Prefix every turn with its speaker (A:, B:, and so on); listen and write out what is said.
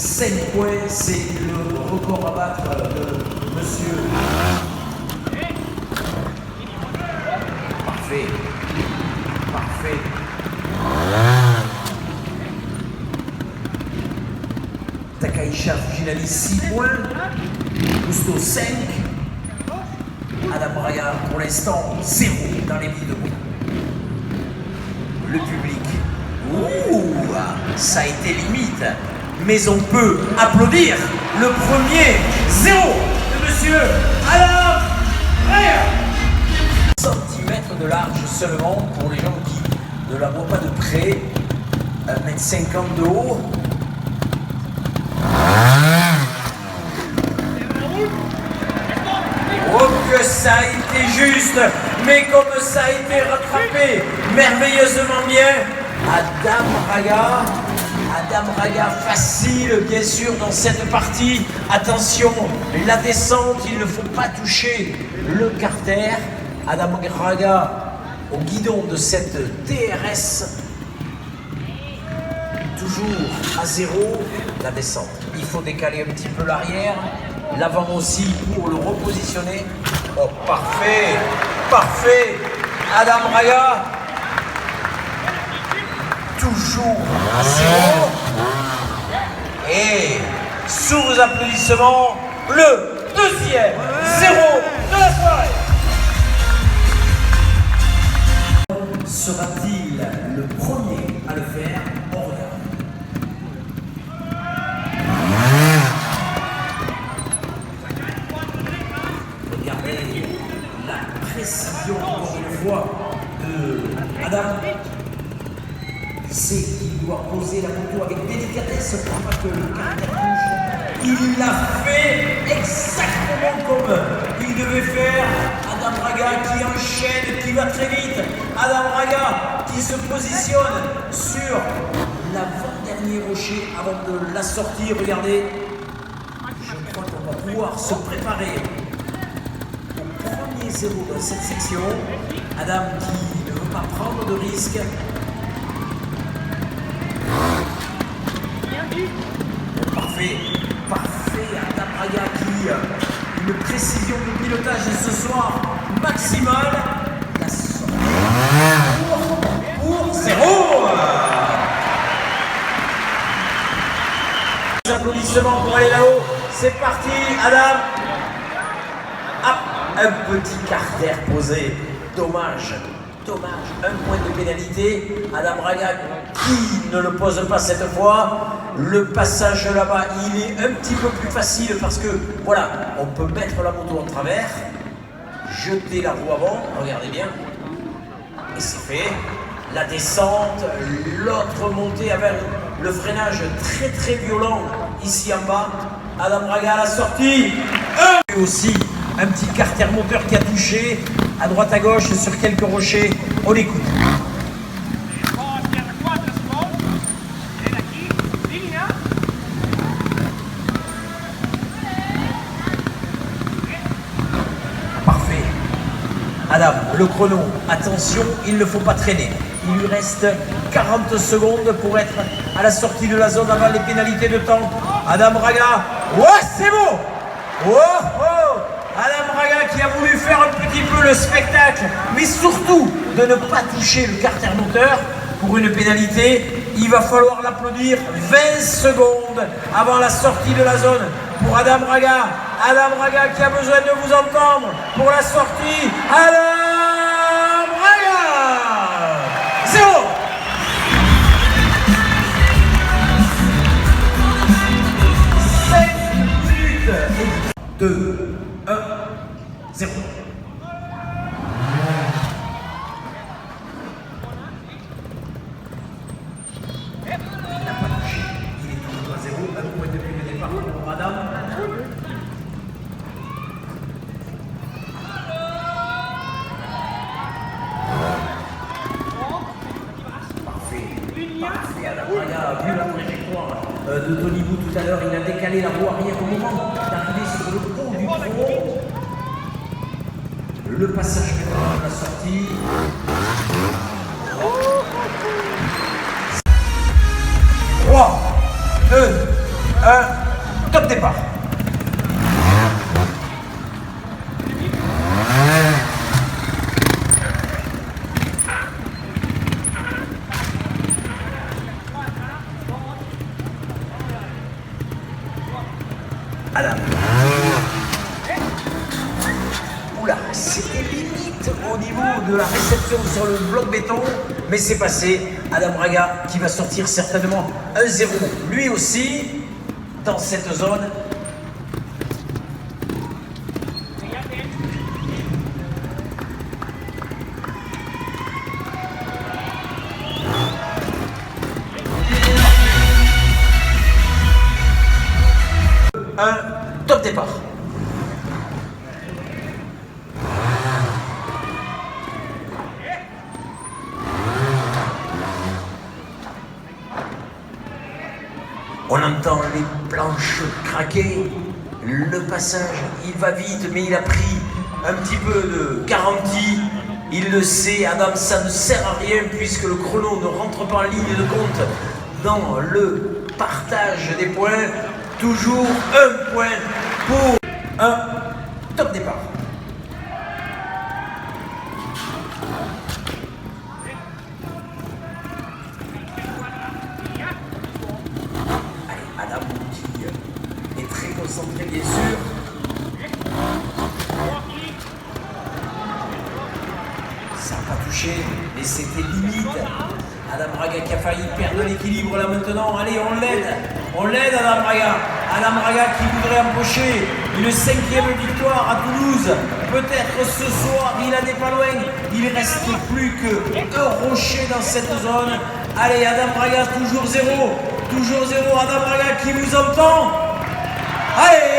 A: 5 points, c'est le record à battre de monsieur. Parfait. Parfait. Takaisha Fujinami 6 points. Gusto 5. Adam Braga pour l'instant 0 dans les billes de points. Le public. Ouh, ça a été limite. Mais on peut applaudir le premier 0 de monsieur Adam Braga. Centimètres de large seulement pour les gens qui ne la voient pas de près. 1,50 m de haut. Oh que ça a été juste, mais comme ça a été rattrapé merveilleusement bien. Adam Braga facile bien sûr dans cette partie. Attention, la descente, il ne faut pas toucher le carter. Adam Braga au guidon de cette TRS. Toujours à 0, la descente. Il faut décaler un petit peu l'arrière. L'avant aussi pour le repositionner. Oh, parfait, parfait. Adam Braga. Toujours à 0. Et sous vos applaudissements, le deuxième 0 de la soirée. Sera-t-il le premier à le faire? On regarde. Regardez la précision, encore une fois, de Adam. Il sait qu'il doit poser la moto avec délicatesse pour pas que le caractère bouge. Il l'a fait exactement comme il devait faire. Adam Braga qui enchaîne, qui va très vite. Adam Braga qui se positionne sur l'avant-dernier rocher avant de la sortie. Regardez, je crois qu'on va pouvoir se préparer au premier 0 de cette section. Adam qui ne veut pas prendre de risques. Parfait, parfait, Adam Braga qui une précision de pilotage ce soir maximale. La sortie pour 0. Les applaudissements pour aller là-haut. C'est parti, Adam. Ah, un petit carter posé. Dommage. Dommage, un point de pénalité. Adam Braga qui ne le pose pas cette fois. Le passage là-bas, il est un petit peu plus facile parce que, voilà, on peut mettre la moto en travers, jeter la roue avant, regardez bien, et c'est fait. La descente, l'autre montée avec le freinage très très violent ici en bas. Adam Braga à la sortie. Et aussi un petit carter moteur qui a touché à droite à gauche sur quelques rochers. On écoute. Parfait. Adam, le chrono, attention, il ne faut pas traîner. Il lui reste 40 secondes pour être à la sortie de la zone avant les pénalités de temps. Adam Braga, ouais, c'est beau. Oh, oh. Adam Braga qui a voulu faire un petit peu le spectacle, mais surtout de ne pas toucher le carter moteur pour une pénalité. Il va falloir l'applaudir 20 secondes avant la sortie de la zone pour Adam Braga. Adam Braga qui a besoin de vous entendre pour la sortie. Adam Braga 0. Minutes. 2, 1, 0. Il n'a pas touché. Il est toujours à 0. Un point depuis le départ pour Adam. Parfait. Adam Braga a vu la trajectoire de Tony Bou tout à l'heure. Il a décalé la roue arrière au moment d'arriver sur le pont du tronc. Le passage de la sortie. 3, 2, top départ. Adam. Oula, c'était limite au niveau de la réception sur le bloc béton, mais c'est passé. Adam Braga qui va sortir certainement 1-0, lui aussi, dans cette zone. Top départ. On entend les planches craquer, le passage, il va vite, mais il a pris un petit peu de garantie. Il le sait, Adam, ça ne sert à rien puisque le chrono ne rentre pas en ligne de compte dans le partage des points. Toujours un point pour un top départ. Allez, Adam qui est très concentré bien sûr. Ça n'a pas touché, mais c'était limite. Adam Braga qui a failli perdre l'équilibre là maintenant. Allez, on l'aide Adam Braga. Adam Braga qui voudrait empocher une 5e victoire à Toulouse. Peut-être ce soir, il en est pas loin. Il ne reste plus qu'un rocher dans cette zone. Allez, Adam Braga, toujours 0. Toujours 0. Adam Braga qui vous entend. Allez!